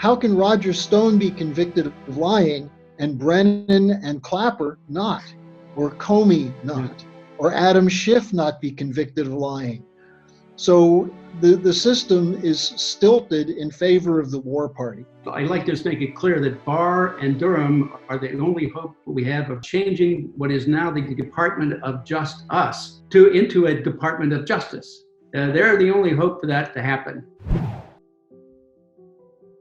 how can Roger Stone be convicted of lying and Brennan and Clapper not, or Comey not, or Adam Schiff not be convicted of lying? So the system is stilted in favor of the war party. I'd like to just make it clear that Barr and Durham are the only hope we have of changing what is now the Department of Just Us into a Department of Justice. They're the only hope for that to happen.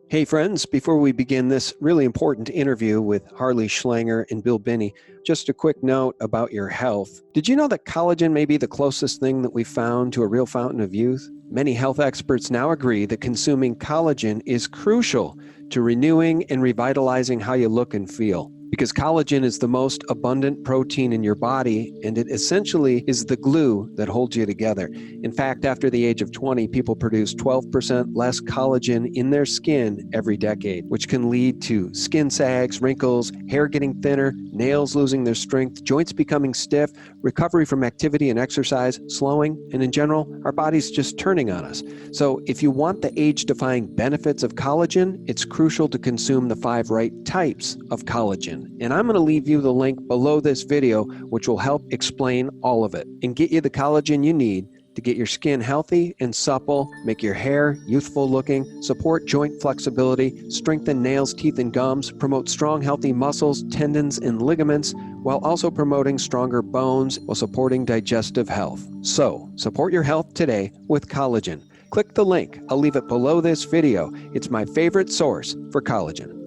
Hey friends, before we begin this really important interview with Harley Schlanger and Bill Binney, just a quick note about your health. Did you know that collagen may be the closest thing that we found to a real fountain of youth? Many health experts now agree that consuming collagen is crucial to renewing and revitalizing how you look and feel. Because collagen is the most abundant protein in your body, and it essentially is the glue that holds you together. In fact, after the age of 20, people produce 12% less collagen in their skin every decade, which can lead to skin sags, wrinkles, hair getting thinner, nails losing their strength, joints becoming stiff, recovery from activity and exercise slowing, and in general, our body's just turning on us. So if you want the age-defying benefits of collagen, it's crucial to consume the 5 right types of collagen. And I'm going to leave you the link below this video, which will help explain all of it and get you the collagen you need to get your skin healthy and supple, make your hair youthful looking, support joint flexibility, strengthen nails, teeth, and gums, promote strong, healthy muscles, tendons, and ligaments, while also promoting stronger bones while supporting digestive health. So, support your health today with collagen. Click the link. I'll leave it below this video. It's my favorite source for collagen.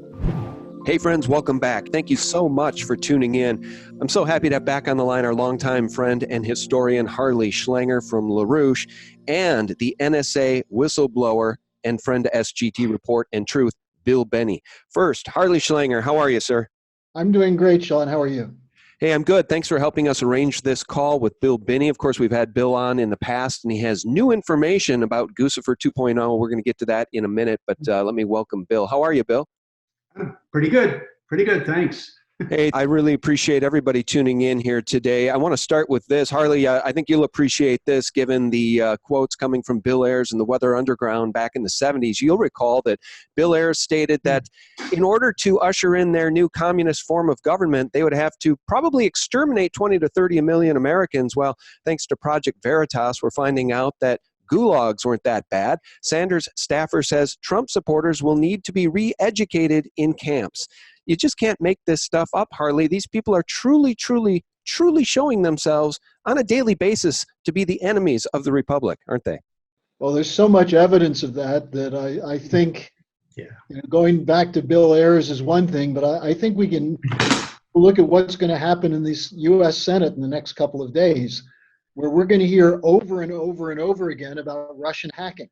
Hey friends, welcome back. Thank you so much for tuning in. I'm so happy to have back on the line our longtime friend and historian Harley Schlanger from LaRouche and the NSA whistleblower and friend to SGT Report and Truth, Bill Binney. First, Harley Schlanger, how are you, sir? I'm doing great, Sean. How are you? Hey, I'm good. Thanks for helping us arrange this call with Bill Binney. Of course, we've had Bill on in the past, and he has new information about Guccifer 2.0. We're going to get to that in a minute, but let me welcome Bill. How are you, Bill? Pretty good, thanks. Hey, I really appreciate everybody tuning in here today. I want to start with this. Harley, I think you'll appreciate this given the quotes coming from Bill Ayers and the Weather Underground back in the 70s. You'll recall that Bill Ayers stated that in order to usher in their new communist form of government, they would have to probably exterminate 20 to 30 million Americans. Well, thanks to Project Veritas, we're finding out that gulags weren't that bad. Sanders' staffer says Trump supporters will need to be re-educated in camps. You just can't make this stuff up, Harley. These people are truly showing themselves on a daily basis to be the enemies of the Republic, aren't they? Well, there's so much evidence of that I think going back to Bill Ayers is one thing, but I think we can look at what's going to happen in this U.S. Senate in the next couple of days, where we're going to hear over and over and over again about Russian hacking.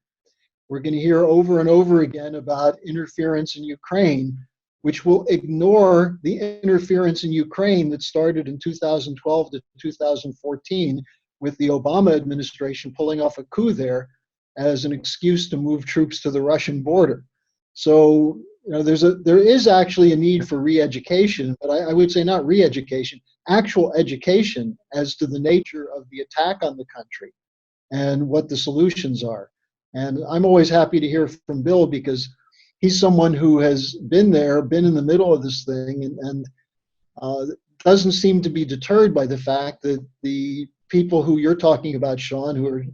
We're going to hear over and over again about interference in Ukraine, which will ignore the interference in Ukraine that started in 2012 to 2014 with the Obama administration pulling off a coup there as an excuse to move troops to the Russian border. So, there is actually a need for re-education, but I would say not re-education, actual education as to the nature of the attack on the country and what the solutions are. And I'm always happy to hear from Bill because he's someone who has been there, been in the middle of this thing, and doesn't seem to be deterred by the fact that the people who you're talking about, Sean, who are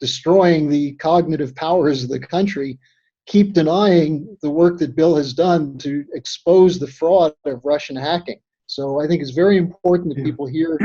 destroying the cognitive powers of the country, keep denying the work that Bill has done to expose the fraud of Russian hacking. So I think it's very important that people hear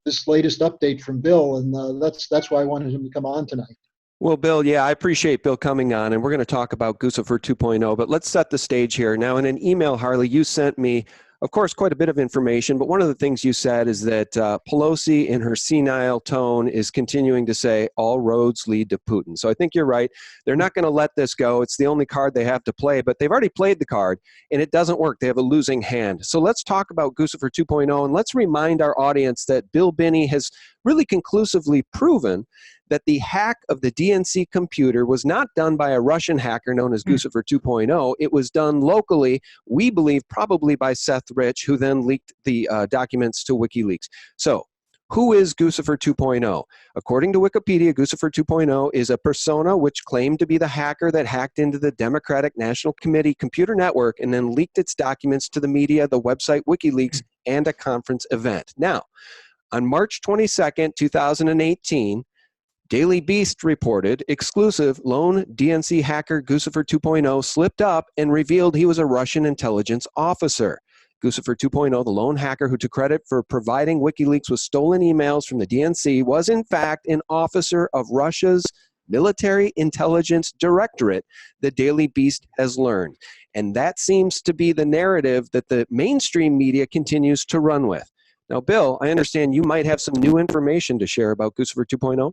this latest update from Bill, and that's why I wanted him to come on tonight. Well, Bill, I appreciate Bill coming on, and we're going to talk about Guccifer 2.0, but let's set the stage here. Now, in an email, Harley, you sent me, of course, quite a bit of information, but one of the things you said is that Pelosi, in her senile tone, is continuing to say, all roads lead to Putin. So I think you're right. They're not going to let this go. It's the only card they have to play, but they've already played the card, and it doesn't work. They have a losing hand. So let's talk about Guccifer 2.0, and let's remind our audience that Bill Binney has really conclusively proven that the hack of the DNC computer was not done by a Russian hacker known as Guccifer 2.0. It was done locally, we believe probably by Seth Rich, who then leaked the documents to WikiLeaks. So Who is Guccifer 2.0? According to Wikipedia, Guccifer 2.0 is a persona which claimed to be the hacker that hacked into the Democratic National Committee computer network and then leaked its documents to the media, the website WikiLeaks, and a conference event. Now, on March 22nd, 2018, Daily Beast reported exclusive lone DNC hacker Guccifer 2.0 slipped up and revealed he was a Russian intelligence officer. Guccifer 2.0, the lone hacker who took credit for providing WikiLeaks with stolen emails from the DNC, was in fact an officer of Russia's Military Intelligence Directorate, the Daily Beast has learned. And that seems to be the narrative that the mainstream media continues to run with. Now, Bill, I understand you might have some new information to share about Guccifer 2.0.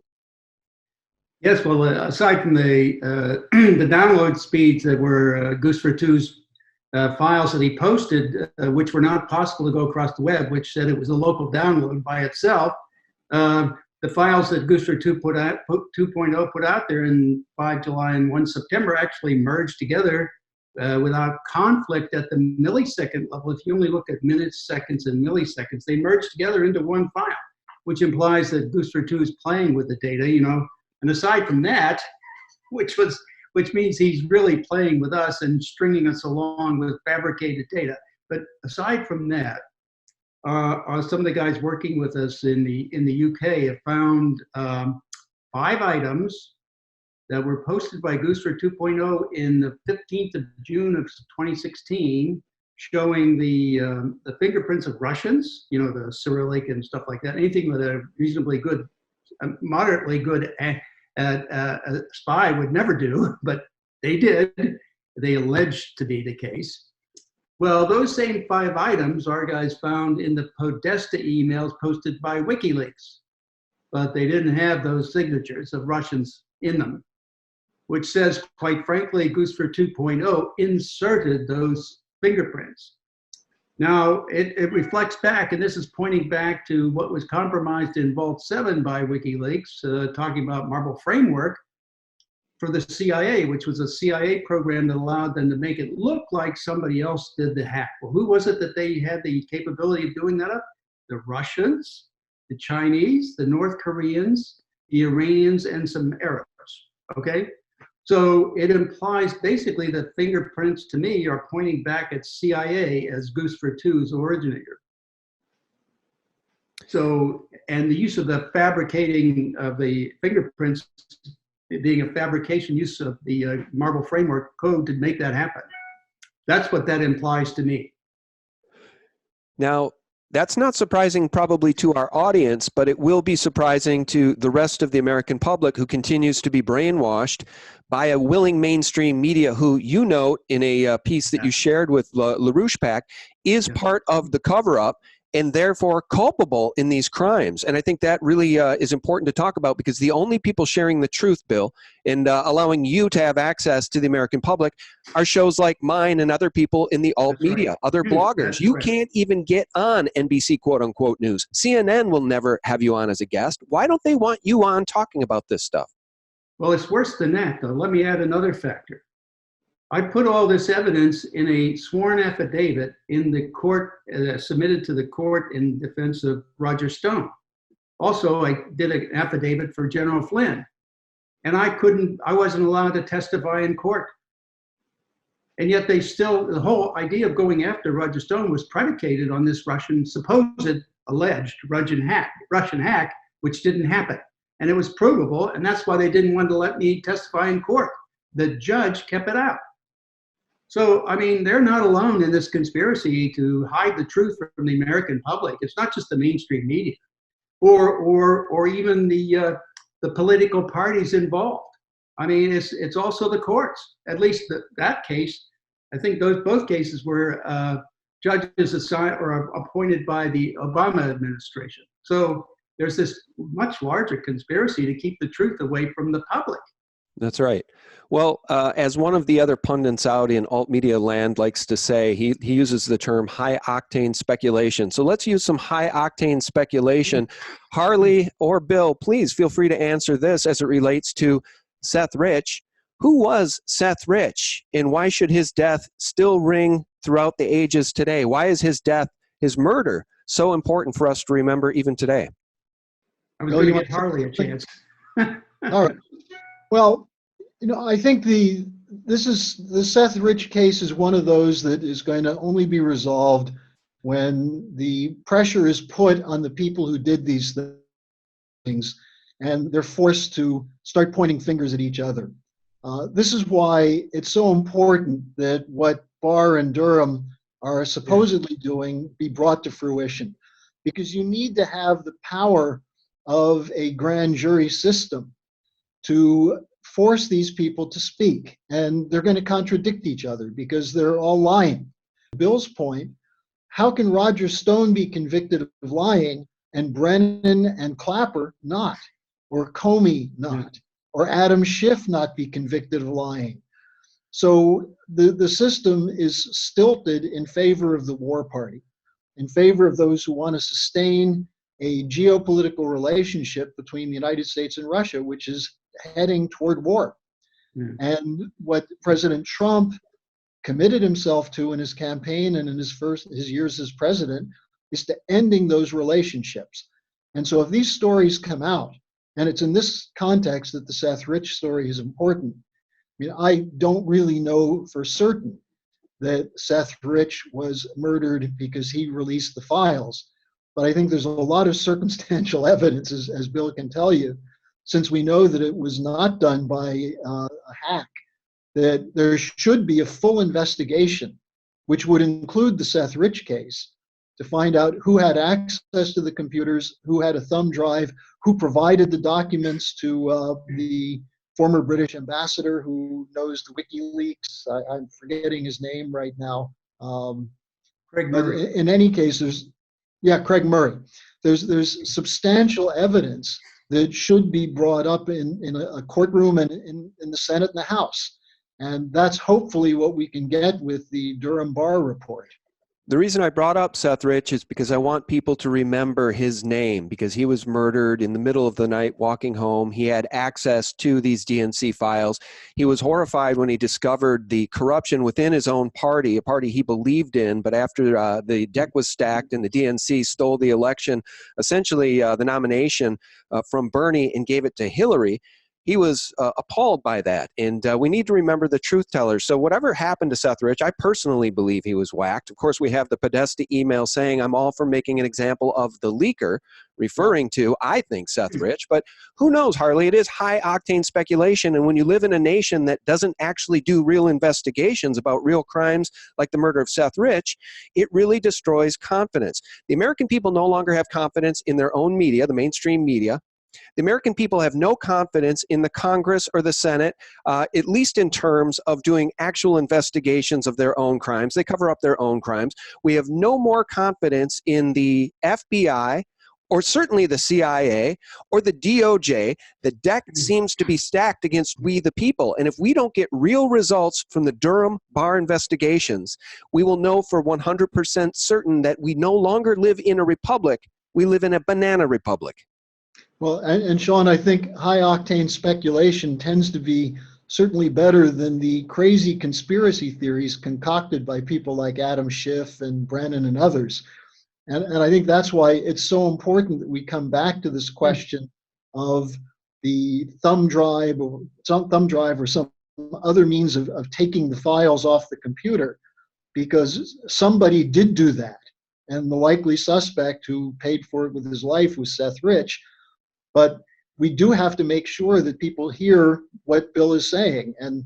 Yes, well, aside from the the download speeds that were Guccifer 2's files that he posted, which were not possible to go across the web, which said it was a local download by itself. The files that Guccifer 2.0 put out there in 5 July and 1 September actually merged together without conflict at the millisecond level. If you only look at minutes, seconds, and milliseconds, they merged together into one file, which implies that Guccifer 2 is playing with the data, you know. And aside from that, which means he's really playing with us and stringing us along with fabricated data. But aside from that, some of the guys working with us in the UK have found 5 items that were posted by Guccifer 2.0 in the 15th of June of 2016, showing the fingerprints of Russians, you know, the Cyrillic and stuff like that. Anything with a reasonably good, moderately good a spy would never do, but they did. They alleged to be the case. Well, those same 5 items our guys found in the Podesta emails posted by WikiLeaks, but they didn't have those signatures of Russians in them, which says, quite frankly, Guccifer 2.0 inserted those fingerprints. Now, it reflects back, and this is pointing back to what was compromised in Vault 7 by WikiLeaks, talking about Marble Framework for the CIA, which was a CIA program that allowed them to make it look like somebody else did the hack. Well, who was it that they had the capability of doing that up? The Russians, the Chinese, the North Koreans, the Iranians, and some Arabs, okay? So it implies basically that fingerprints to me are pointing back at CIA as Guccifer 2's originator. So, and the use of the fabricating of the fingerprints being a fabrication use of the Marble Framework code to make that happen. That's what that implies to me. Now, that's not surprising probably to our audience, but it will be surprising to the rest of the American public who continues to be brainwashed by a willing mainstream media who, you note in a piece that you shared with LaRouchePAC, is part of the cover-up and therefore culpable in these crimes. And I think that really is important to talk about, because the only people sharing the truth, Bill, and allowing you to have access to the American public are shows like mine and other people in the alt media, other bloggers. You can't even get on NBC quote-unquote news. CNN will never have you on as a guest. Why don't they want you on talking about this stuff? Well, it's worse than that, though. Let me add another factor. I put all this evidence in a sworn affidavit in the court, submitted to the court in defense of Roger Stone. Also, I did an affidavit for General Flynn, and I wasn't allowed to testify in court. And yet they still, the whole idea of going after Roger Stone was predicated on this supposed alleged Russian hack, which didn't happen. And it was provable, and that's why they didn't want to let me testify in court. The judge kept it out. So, I mean, they're not alone in this conspiracy to hide the truth from the American public. It's not just the mainstream media, or even the political parties involved. I mean, it's also the courts. At least that case, I think both cases were judges assigned or appointed by the Obama administration. So there's this much larger conspiracy to keep the truth away from the public. That's right. Well, as one of the other pundits out in alt media land likes to say, he uses the term high octane speculation. So let's use some high octane speculation. Harley or Bill, please feel free to answer this as it relates to Seth Rich. Who was Seth Rich, and why should his death still ring throughout the ages today? Why is his death, his murder, so important for us to remember even today? I was Bill, going you to want get Harley a chance. All right. Well, I think the Seth Rich case is one of those that is going to only be resolved when the pressure is put on the people who did these things, and they're forced to start pointing fingers at each other. This is why it's so important that what Barr and Durham are supposedly doing be brought to fruition, because you need to have the power of a grand jury system to force these people to speak. And they're going to contradict each other because they're all lying. Bill's point, how can Roger Stone be convicted of lying and Brennan and Clapper not, or Comey not, or Adam Schiff not be convicted of lying? So the system is stilted in favor of the war party, in favor of those who want to sustain a geopolitical relationship between the United States and Russia, which is heading toward war. And what President Trump committed himself to in his campaign and in his years as president is to ending those relationships. And so if these stories come out, and it's in this context that the Seth Rich story is important. I don't really know for certain that Seth Rich was murdered because he released the files. But I think there's a lot of circumstantial evidence, as Bill can tell you, since we know that it was not done by a hack, that there should be a full investigation, which would include the Seth Rich case, to find out who had access to the computers, who had a thumb drive, who provided the documents to the former British ambassador who knows the WikiLeaks. I'm forgetting his name right now. Craig Murray. In any case, Craig Murray. There's substantial evidence that should be brought up in a courtroom and in the Senate and the House. And that's hopefully what we can get with the Durham Barr report. The reason I brought up Seth Rich is because I want people to remember his name, because he was murdered in the middle of the night walking home. He had access to these DNC files. He was horrified when he discovered the corruption within his own party, a party he believed in. But after the deck was stacked and the DNC stole the election, essentially the nomination from Bernie and gave it to Hillary, he was appalled by that. And we need to remember the truth tellers. So whatever happened to Seth Rich, I personally believe he was whacked. Of course, we have the Podesta email saying, I'm all for making an example of the leaker, referring to, I think, Seth Rich. But who knows, Harley? It is high-octane speculation. And when you live in a nation that doesn't actually do real investigations about real crimes like the murder of Seth Rich, it really destroys confidence. The American people no longer have confidence in their own media, the mainstream media. The American people have no confidence in the Congress or the Senate, at least in terms of doing actual investigations of their own crimes. They cover up their own crimes. We have no more confidence in the FBI, or certainly the CIA, or the DOJ. The deck seems to be stacked against we the people. And if we don't get real results from the Durham Barr investigations, we will know for 100% certain that we no longer live in a republic. We live in a banana republic. Well, and Sean, I think high-octane speculation tends to be certainly better than the crazy conspiracy theories concocted by people like Adam Schiff and Brennan and others. And I think that's why it's so important that we come back to this question of the thumb drive or some other means of taking the files off the computer, because somebody did do that. And the likely suspect who paid for it with his life was Seth Rich. But we do have to make sure that people hear what Bill is saying, and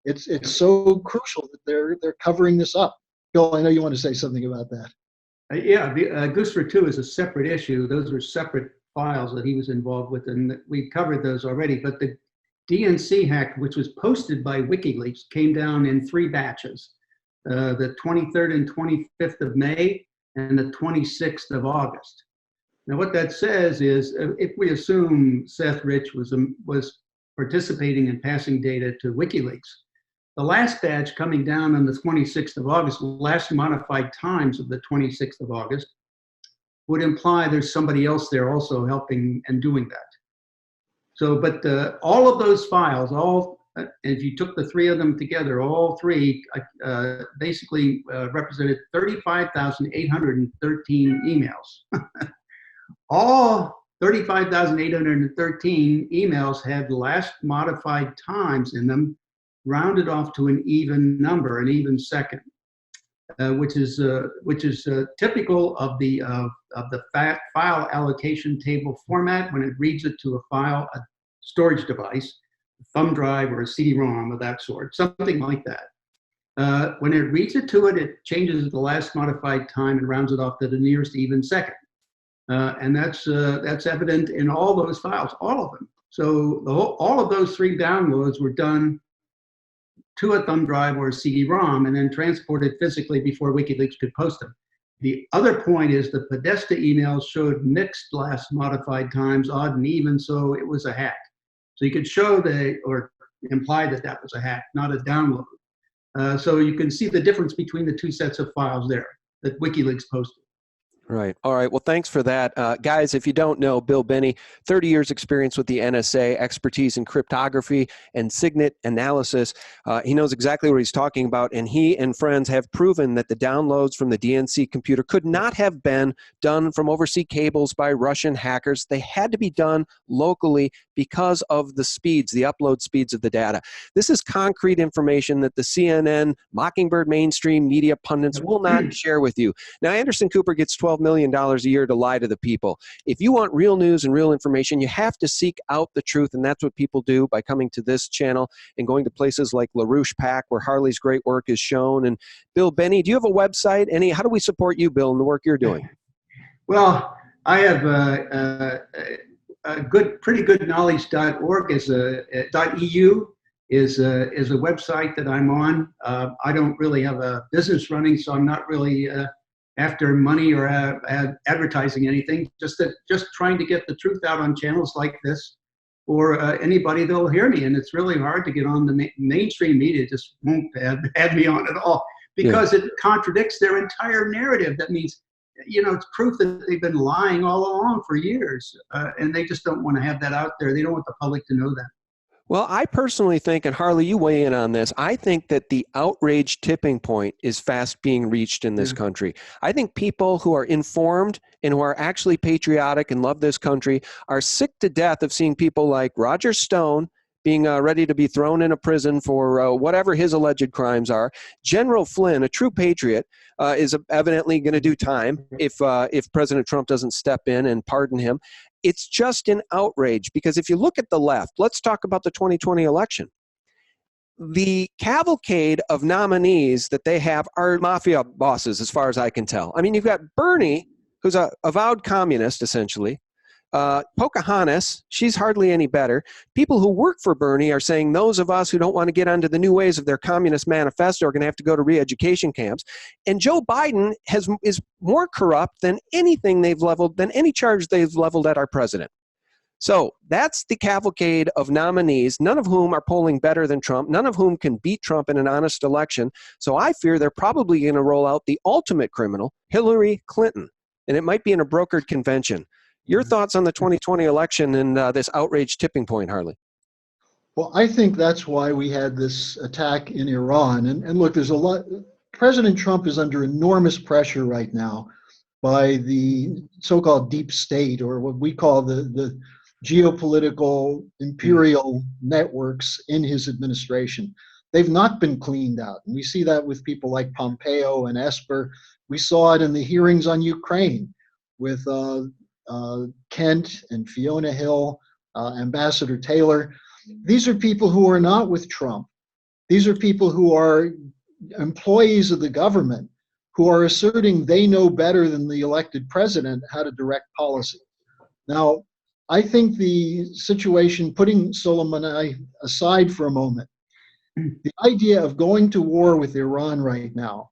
it's so crucial that they're covering this up. Bill, I know you want to say something about that. Guccifer 2 is a separate issue. Those are separate files that he was involved with, and we covered those already. But the DNC hack, which was posted by WikiLeaks, came down in 3 batches: the 23rd and 25th of May, and the 26th of August. Now, what that says is, if we assume Seth Rich was participating in passing data to WikiLeaks, the last batch coming down on the 26th of August, the last modified times of the 26th of August, would imply there's somebody else there also helping and doing that. So, but all of those files, if you took the 3 of them together, all 3 basically represented 35,813 emails. All 35,813 emails had last modified times in them, rounded off to an even number, an even second, which is typical of the file allocation table format when it reads it to a storage device, a thumb drive or a CD-ROM of that sort, something like that. When it reads it to it, it changes the last modified time and rounds it off to the nearest even second. And that's evident in all those files, all of them. So all of those 3 downloads were done to a thumb drive or a CD-ROM and then transported physically before WikiLeaks could post them. The other point is the Podesta emails showed mixed last modified times, odd and even, so it was a hack. So you could show or imply that that was a hack, not a download. So you can see the difference between the 2 sets of files there that WikiLeaks posted. Right. All right. Well, thanks for that. Guys, if you don't know, Bill Binney, 30 years experience with the NSA, expertise in cryptography and signet analysis. He knows exactly what he's talking about, and he and friends have proven that the downloads from the DNC computer could not have been done from overseas cables by Russian hackers. They had to be done locally because of the speeds, the upload speeds of the data. This is concrete information that the CNN, Mockingbird mainstream media pundits will not share with you. Now, Anderson Cooper gets $12 million a year to lie to the people. If you want real news and real information, you have to seek out the truth, and that's what people do by coming to this channel and going to places like LaRouchePAC, where Harley's great work is shown. And Bill Binney, do you have a website? How do we support you, Bill, in the work you're doing? Well, I have pretty good knowledge.org .eu is a website that I'm on. I don't really have a business running, so I'm not really after money or advertising anything. Just trying to get the truth out on channels like this, or anybody that'll hear me. And it's really hard to get on the mainstream media. Just won't have me on at all because it contradicts their entire narrative. That means, it's proof that they've been lying all along for years, and they just don't want to have that out there. They don't want the public to know that. Well, I personally think, and Harley, you weigh in on this, I think that the outrage tipping point is fast being reached in this country. I think people who are informed and who are actually patriotic and love this country are sick to death of seeing people like Roger Stone being ready to be thrown in a prison for whatever his alleged crimes are. General Flynn, a true patriot, is evidently going to do time if President Trump doesn't step in and pardon him. It's just an outrage, because if you look at the left, let's talk about the 2020 election. The cavalcade of nominees that they have are mafia bosses, as far as I can tell. I mean, you've got Bernie, who's a avowed communist, essentially. Pocahontas, she's hardly any better. People who work for Bernie are saying those of us who don't want to get onto the new ways of their communist manifesto are going to have to go to re-education camps. And Joe Biden is more corrupt than anything they've leveled, than any charge they've leveled at our president. So that's the cavalcade of nominees, none of whom are polling better than Trump, none of whom can beat Trump in an honest election. So I fear they're probably going to roll out the ultimate criminal, Hillary Clinton, and it might be in a brokered convention. Your thoughts on the 2020 election and this outrage tipping point, Harley? Well, I think that's why we had this attack in Iran. And look, there's a lot. President Trump is under enormous pressure right now by the so-called deep state, or what we call the geopolitical imperial networks in his administration. They've not been cleaned out. And we see that with people like Pompeo and Esper. We saw it in the hearings on Ukraine with Kent and Fiona Hill, Ambassador Taylor. These are people who are not with Trump. These are people who are employees of the government who are asserting they know better than the elected president how to direct policy. Now, I think the situation, putting Soleimani aside for a moment, the idea of going to war with Iran right now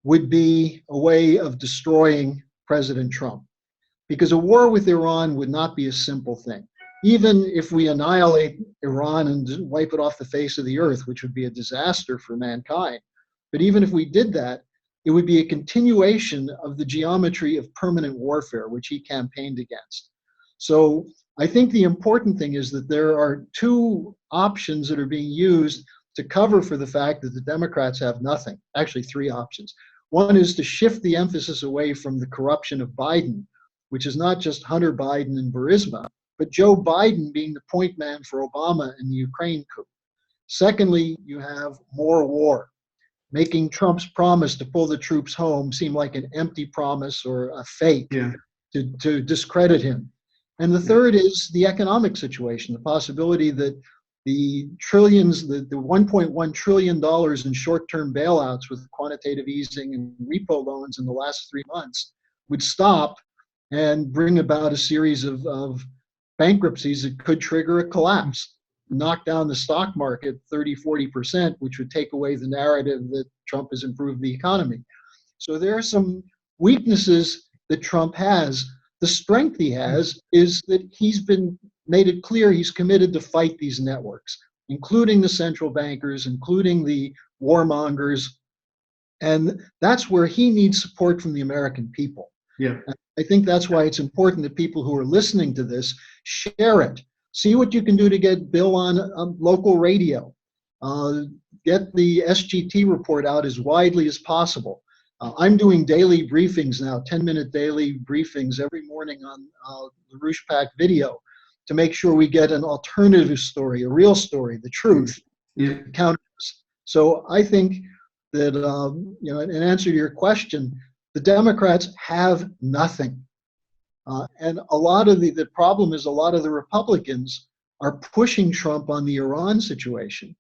would be a way of destroying President Trump. Because a war with Iran would not be a simple thing. Even if we annihilate Iran and wipe it off the face of the earth, which would be a disaster for mankind. But even if we did that, it would be a continuation of the geometry of permanent warfare, which he campaigned against. So I think the important thing is that there are 2 options that are being used to cover for the fact that the Democrats have nothing. Actually, 3 options. One is to shift the emphasis away from the corruption of Biden, which is not just Hunter Biden and Burisma, but Joe Biden being the point man for Obama in the Ukraine coup. Secondly, you have more war, making Trump's promise to pull the troops home seem like an empty promise or a fake to discredit him. And the third is the economic situation, the possibility that the trillions, the $1.1 trillion in short-term bailouts with quantitative easing and repo loans in the last 3 months would stop and bring about a series of bankruptcies that could trigger a collapse, knock down the stock market 30-40%, which would take away the narrative that Trump has improved the economy. So there are some weaknesses that Trump has. The strength he has is that he's been made it clear he's committed to fight these networks, including the central bankers, including the warmongers. And that's where he needs support from the American people. Yeah. I think that's why it's important that people who are listening to this share it. See what you can do to get Bill on local radio. Get the SGT report out as widely as possible. I'm doing daily briefings now, 10-minute daily briefings every morning on LaRouchePAC video to make sure we get an alternative story, a real story, the truth, counters. So I think that, in answer to your question, the Democrats have nothing. And a lot of the problem is a lot of the Republicans are pushing Trump on the Iran situation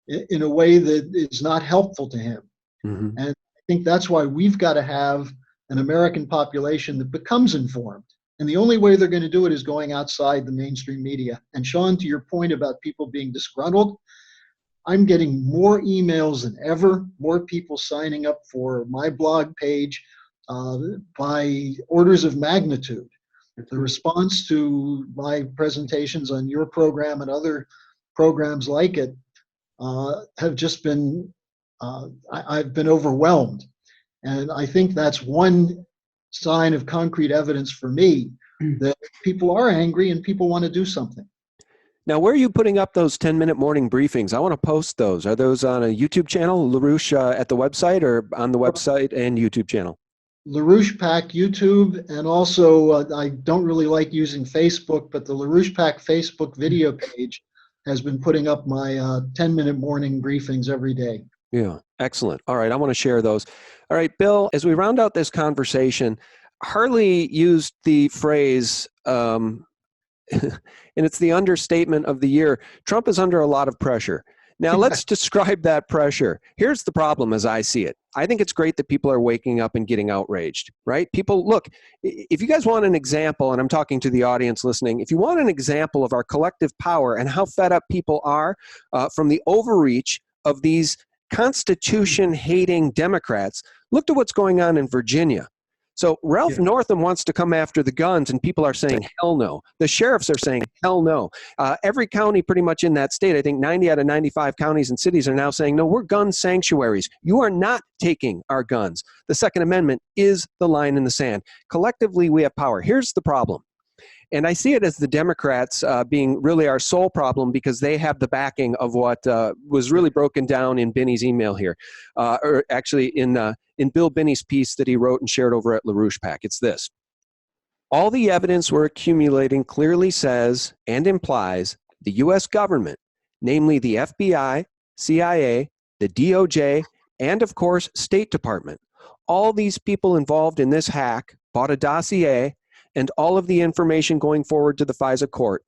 in a way that is not helpful to him. Mm-hmm. And I think that's why we've got to have an American population that becomes informed. And the only way they're going to do it is going outside the mainstream media. And Sean, to your point about people being disgruntled, I'm getting more emails than ever, more people signing up for my blog page by orders of magnitude. The response to my presentations on your program and other programs like it have just been, I've been overwhelmed. And I think that's one sign of concrete evidence for me that people are angry and people want to do something. Now, where are you putting up those 10-minute morning briefings? I want to post those. Are those on a YouTube channel, LaRouche at the website, or on the website and YouTube channel? LaRouchePAC YouTube, and also I don't really like using Facebook, but the LaRouchePAC Facebook video page has been putting up my 10-minute morning briefings every day. Yeah, excellent. All right, I want to share those. All right, Bill, as we round out this conversation, Harley used the phrase, and it's the understatement of the year, Trump is under a lot of pressure. Now, let's describe that pressure. Here's the problem as I see it. I think it's great that people are waking up and getting outraged, right? People, look, if you guys want an example, and I'm talking to the audience listening, if you want an example of our collective power and how fed up people are from the overreach of these Constitution-hating Democrats, look to what's going on in Virginia. So Ralph Northam wants to come after the guns, and people are saying, hell no. The sheriffs are saying, hell no. Every county pretty much in that state, I think 90 out of 95 counties and cities are now saying, no, we're gun sanctuaries. You are not taking our guns. The Second Amendment is the line in the sand. Collectively, we have power. Here's the problem. And I see it as the Democrats being really our sole problem because they have the backing of what was really broken down in Binney's email here, or actually in Bill Binney's piece that he wrote and shared over at LaRouchePAC. It's this. All the evidence we're accumulating clearly says and implies the U.S. government, namely the FBI, CIA, the DOJ, and of course, State Department, all these people involved in this hack bought a dossier and all of the information going forward to the FISA court,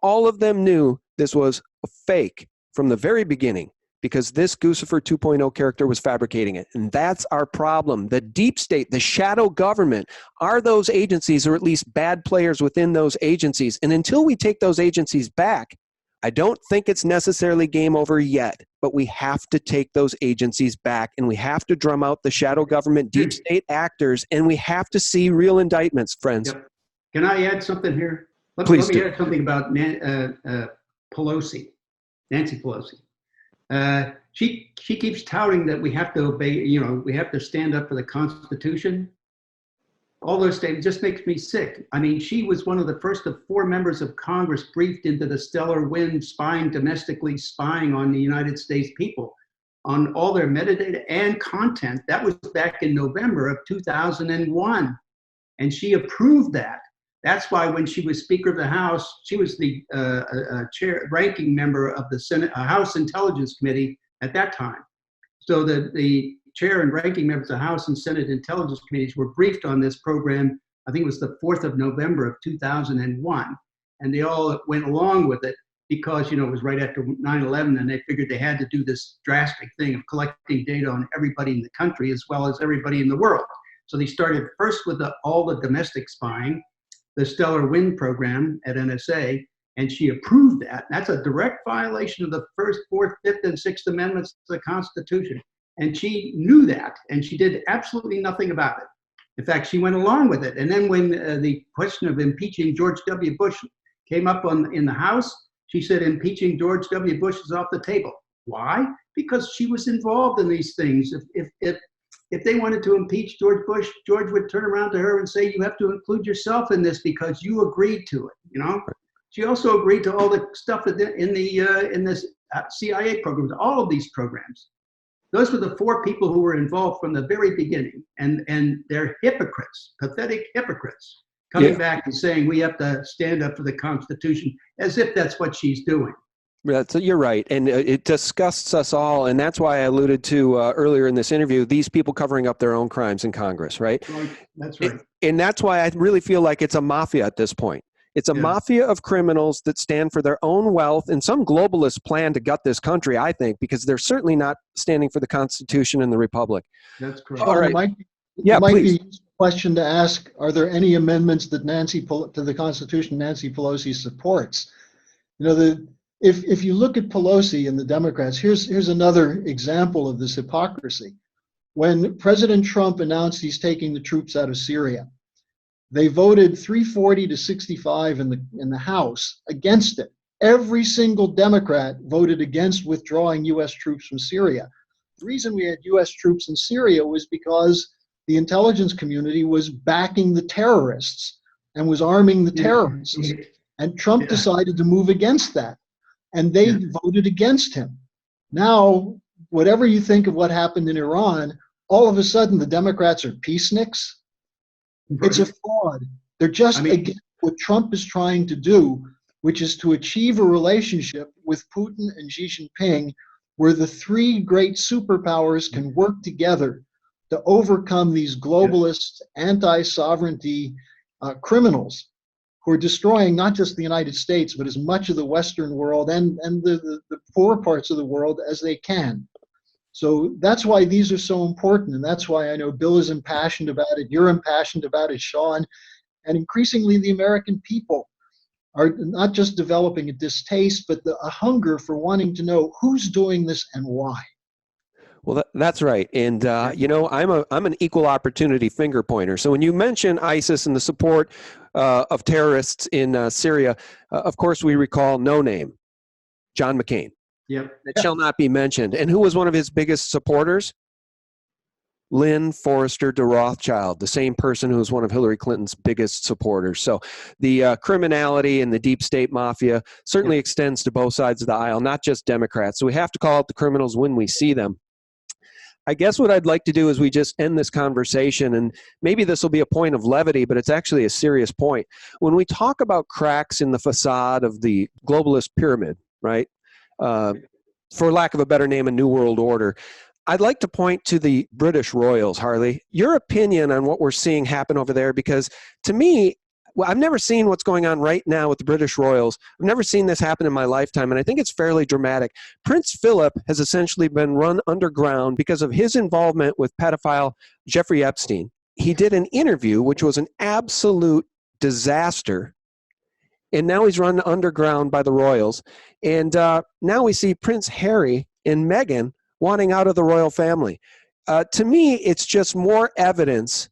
all of them knew this was a fake from the very beginning because this Guccifer 2.0 character was fabricating it. And that's our problem. The deep state, the shadow government, are those agencies, or at least bad players within those agencies. And until we take those agencies back, I don't think it's necessarily game over yet, but we have to take those agencies back, and we have to drum out the shadow government, deep state actors, and we have to see real indictments, friends. Yep. Can I add something here? Let me add something about Pelosi, Nancy Pelosi. She keeps touting that we have to obey, we have to stand up for the Constitution. All those statements just makes me sick. I mean, she was one of the first of 4 members of Congress briefed into the stellar wind, domestically spying on the United States people on all their metadata and content. That was back in November of 2001. and she approved that. That's why when she was Speaker of the House, she was the ranking member of the Senate House Intelligence Committee at that time. So the chair and ranking members of the House and Senate Intelligence Committees were briefed on this program. I think it was the 4th of November of 2001, and they all went along with it because, it was right after 9/11, and they figured they had to do this drastic thing of collecting data on everybody in the country as well as everybody in the world. So they started first with all the domestic spying, the Stellar Wind program at NSA, and she approved that. That's a direct violation of the 1st, 4th, 5th, and 6th Amendments to the Constitution. And she knew that, and she did absolutely nothing about it. In fact, she went along with it. And then when the question of impeaching George W. Bush came up in the House, she said impeaching George W. Bush is off the table. Why? Because she was involved in these things. If they wanted to impeach George Bush, George would turn around to her and say, you have to include yourself in this because you agreed to it, She also agreed to all the stuff in this CIA programs, all of these programs. Those were the 4 people who were involved from the very beginning, and they're hypocrites, pathetic hypocrites, coming back and saying we have to stand up for the Constitution as if that's what she's doing. You're right, and it disgusts us all, and that's why I alluded to earlier in this interview, these people covering up their own crimes in Congress, right? That's right. And that's why I really feel like it's a mafia at this point. It's a mafia of criminals that stand for their own wealth, and some globalists plan to gut this country, I think, because they're certainly not standing for the Constitution and the Republic. That's correct. All right. It might be a question to ask, are there any amendments that to the Constitution Nancy Pelosi supports? If you look at Pelosi and the Democrats, here's another example of this hypocrisy. When President Trump announced he's taking the troops out of Syria, they voted 340 to 65 in the House against it. Every single Democrat voted against withdrawing U.S. troops from Syria. The reason we had U.S. troops in Syria was because the intelligence community was backing the terrorists and was arming the terrorists. And Trump decided to move against that. And they voted against him. Now, whatever you think of what happened in Iran, all of a sudden the Democrats are peaceniks. It's a fraud. They're just against what Trump is trying to do, which is to achieve a relationship with Putin and Xi Jinping where the 3 great superpowers can work together to overcome these globalist, anti-sovereignty criminals who are destroying not just the United States, but as much of the Western world and the poor parts of the world as they can. So that's why these are so important, and that's why I know Bill is impassioned about it, you're impassioned about it, Sean, and increasingly the American people are not just developing a distaste, but a hunger for wanting to know who's doing this and why. Well, that's right. And, I'm an equal opportunity finger pointer. So when you mention ISIS and the support of terrorists in Syria, of course, we recall No Name, John McCain. Yep. That shall not be mentioned. And who was one of his biggest supporters? Lynn Forrester de Rothschild, the same person who was one of Hillary Clinton's biggest supporters. So the criminality and the deep state mafia certainly extends to both sides of the aisle, not just Democrats. So we have to call out the criminals when we see them. I guess what I'd like to do is we just end this conversation, and maybe this will be a point of levity, but it's actually a serious point. When we talk about cracks in the facade of the globalist pyramid, right? For lack of a better name, a New World Order. I'd like to point to the British Royals, Harley. Your opinion on what we're seeing happen over there, because to me, I've never seen what's going on right now with the British Royals. I've never seen this happen in my lifetime, and I think it's fairly dramatic. Prince Philip has essentially been run underground because of his involvement with pedophile Jeffrey Epstein. He did an interview, which was an absolute disaster, and now he's run underground by the royals. And now we see Prince Harry and Meghan wanting out of the royal family. To me, it's just more evidence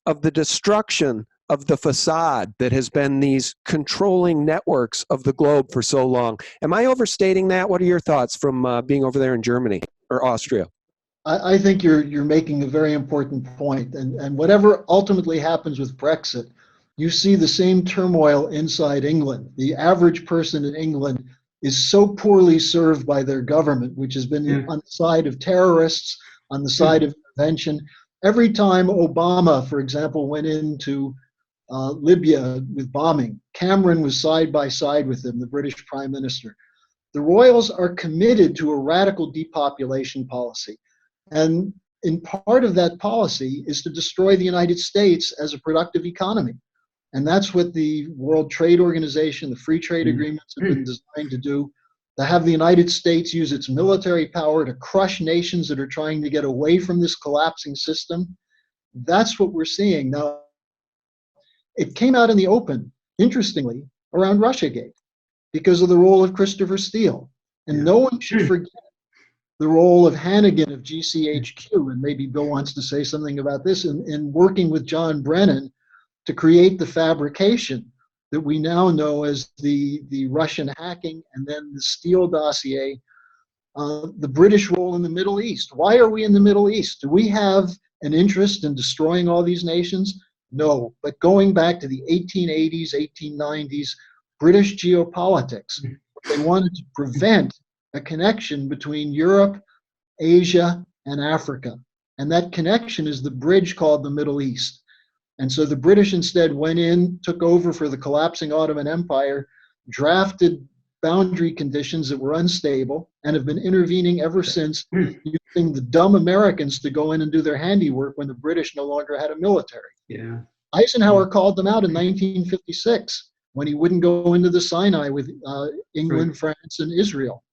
of the destruction of the facade that has been these controlling networks of the globe for so long. Am I overstating that? What are your thoughts from being over there in Germany or Austria? I think you're making a very important point. And whatever ultimately happens with Brexit, you see the same turmoil inside England. The average person in England is so poorly served by their government, which has been on the side of terrorists, on the side of intervention. Every time Obama, for example, went into Libya with bombing. Cameron was side by side with him, the British Prime Minister. The royals are committed to a radical depopulation policy. And in part of that policy is to destroy the United States as a productive economy. And that's what the World Trade Organization, the free trade agreements have been designed to do, to have the United States use its military power to crush nations that are trying to get away from this collapsing system. That's what we're seeing. Now, it came out in the open, interestingly, around Russiagate because of the role of Christopher Steele. And no one should forget the role of Hannigan of GCHQ, and maybe Bill wants to say something about this, in working with John Brennan to create the fabrication that we now know as the Russian hacking and then the Steele dossier, the British role in the Middle East. Why are we in the Middle East? Do we have an interest in destroying all these nations? No, but going back to the 1880s, 1890s, British geopolitics, they wanted to prevent a connection between Europe, Asia, and Africa. And that connection is the bridge called the Middle East. And so the British instead went in, took over for the collapsing Ottoman Empire, drafted boundary conditions that were unstable, and have been intervening ever since, using the dumb Americans to go in and do their handiwork when the British no longer had a military. Yeah. Eisenhower called them out in 1956 when he wouldn't go into the Sinai with England, France, and Israel.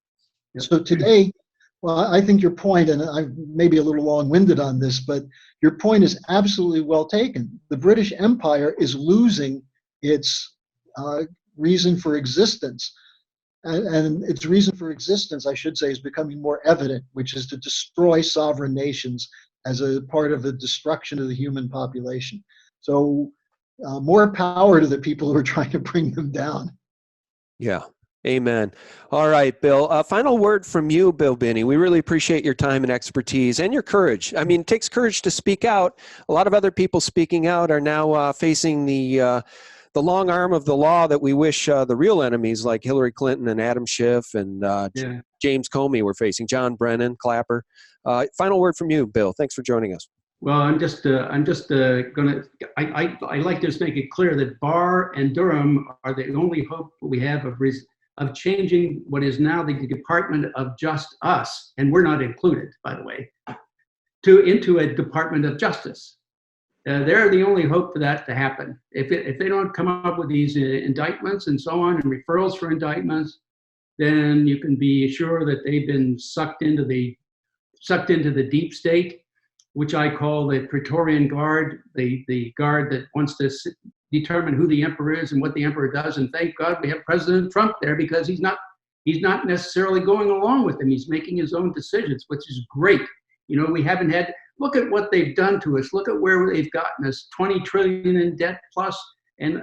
Yep. So today, well, I think your point, and I may be a little long-winded on this, but your point is absolutely well taken. The British Empire is losing its reason for existence. And its reason for existence, I should say, is becoming more evident, which is to destroy sovereign nations as a part of the destruction of the human population. So more power to the people who are trying to bring them down. Yeah. Amen. All right, Bill. Final word from you, Bill Binney. We really appreciate your time and expertise and your courage. I mean, it takes courage to speak out. A lot of other people speaking out are now facing the long arm of the law that we wish the real enemies like Hillary Clinton and Adam Schiff and James Comey were facing, John Brennan, Clapper. Final word from you, Bill. Thanks for joining us. Well, I'm just gonna. I like to just make it clear that Barr and Durham are the only hope we have of changing what is now the Department of Just Us, and we're not included, by the way, into a Department of Justice. They're the only hope for that to happen. If they don't come up with these indictments and so on and referrals for indictments, then you can be sure that they've been sucked into the deep state, which I call the Praetorian Guard, the guard that wants to determine who the emperor is and what the emperor does. And thank God we have President Trump there, because he's not necessarily going along with him. He's making his own decisions, which is great. You know, we haven't had, look at what they've done to us. Look at where they've gotten us, 20 trillion in debt plus, and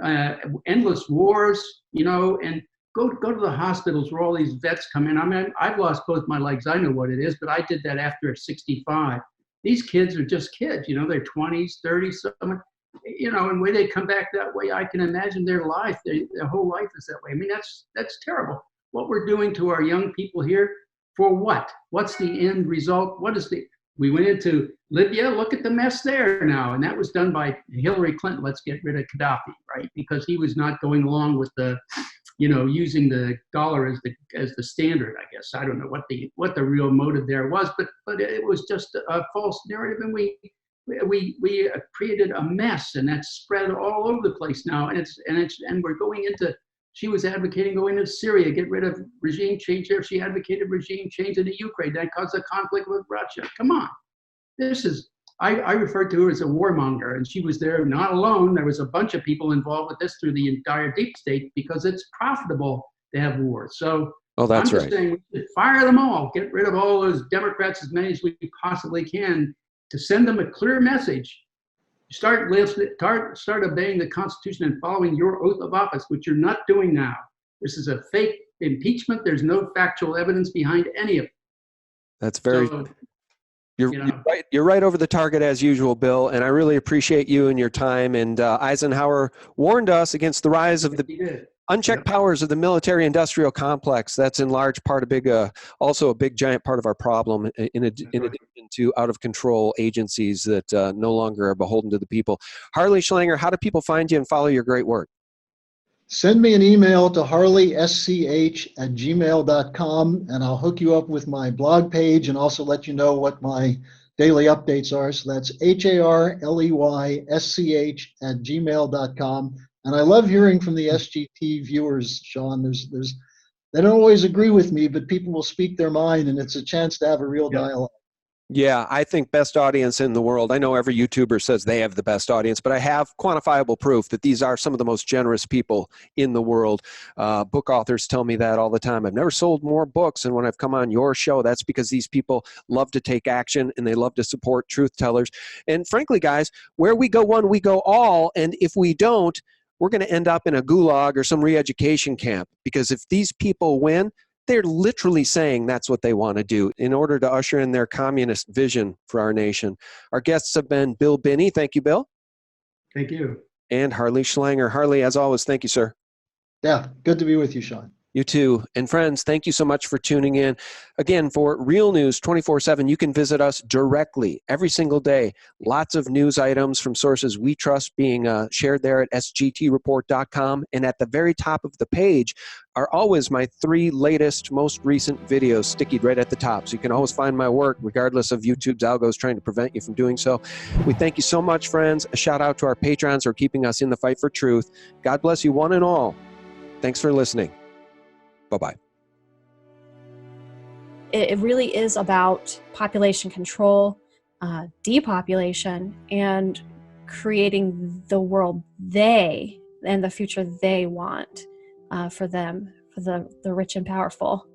endless wars, you know, and go to the hospitals where all these vets come in. I mean, I've lost both my legs. I know what it is, but I did that after 65. These kids are just kids, you know, they're 20s, 30s, something. You know, and when they come back that way, I can imagine their life, their whole life is that way. I mean, that's terrible. What we're doing to our young people here, for what? What's the end result? We went into Libya, look at the mess there now. And that was done by Hillary Clinton. Let's get rid of Gaddafi, right? Because he was not going along with using the dollar as the standard, I guess. I don't know what the real motive there was, but it was just a false narrative. And we created a mess, and that's spread all over the place now. And we're going into, she was advocating going into Syria, get rid of regime change there. She advocated regime change into Ukraine. That caused a conflict with Russia. Come on. I referred to her as a warmonger, and she was there not alone. There was a bunch of people involved with this through the entire deep state, because it's profitable to have wars. So that's I'm just saying, we should fire them all, get rid of all those Democrats, as many as we possibly can, to send them a clear message. Start obeying the Constitution and following your oath of office, which you're not doing now. This is a fake impeachment. There's no factual evidence behind any of it. That's very... You're right over the target as usual, Bill, and I really appreciate you and your time. And Eisenhower warned us against the rise of the Unchecked powers of the military-industrial complex. That's in large part also a big giant part of our problem. In addition to out-of-control agencies that no longer are beholden to the people. Harley Schlanger, how do people find you and follow your great work? Send me an email to harleysch@gmail.com, and I'll hook you up with my blog page and also let you know what my daily updates are. So that's harleysch@gmail.com. And I love hearing from the SGT viewers, Sean. They don't always agree with me, but people will speak their mind, and it's a chance to have a real dialogue. Yeah, I think best audience in the world. I know every YouTuber says they have the best audience, but I have quantifiable proof that these are some of the most generous people in the world. Book authors tell me that all the time. I've never sold more books, and when I've come on your show, that's because these people love to take action and they love to support truth tellers. And frankly, guys, where we go one, we go all, and if we don't, we're going to end up in a gulag or some re-education camp, because if these people win, they're literally saying that's what they want to do in order to usher in their communist vision for our nation. Our guests have been Bill Binney. Thank you, Bill. Thank you. And Harley Schlanger. Harley, as always, thank you, sir. Yeah, good to be with you, Sean. You too. And friends, thank you so much for tuning in. Again, for Real News 24/7, you can visit us directly every single day. Lots of news items from sources we trust being shared there at sgtreport.com. And at the very top of the page are always my 3 latest, most recent videos stickied right at the top. So you can always find my work regardless of YouTube's algos trying to prevent you from doing so. We thank you so much, friends. A shout out to our patrons who are keeping us in the fight for truth. God bless you one and all. Thanks for listening. Bye-bye. It really is about population control, depopulation, and creating the world they and the future they want for them, for the rich and powerful.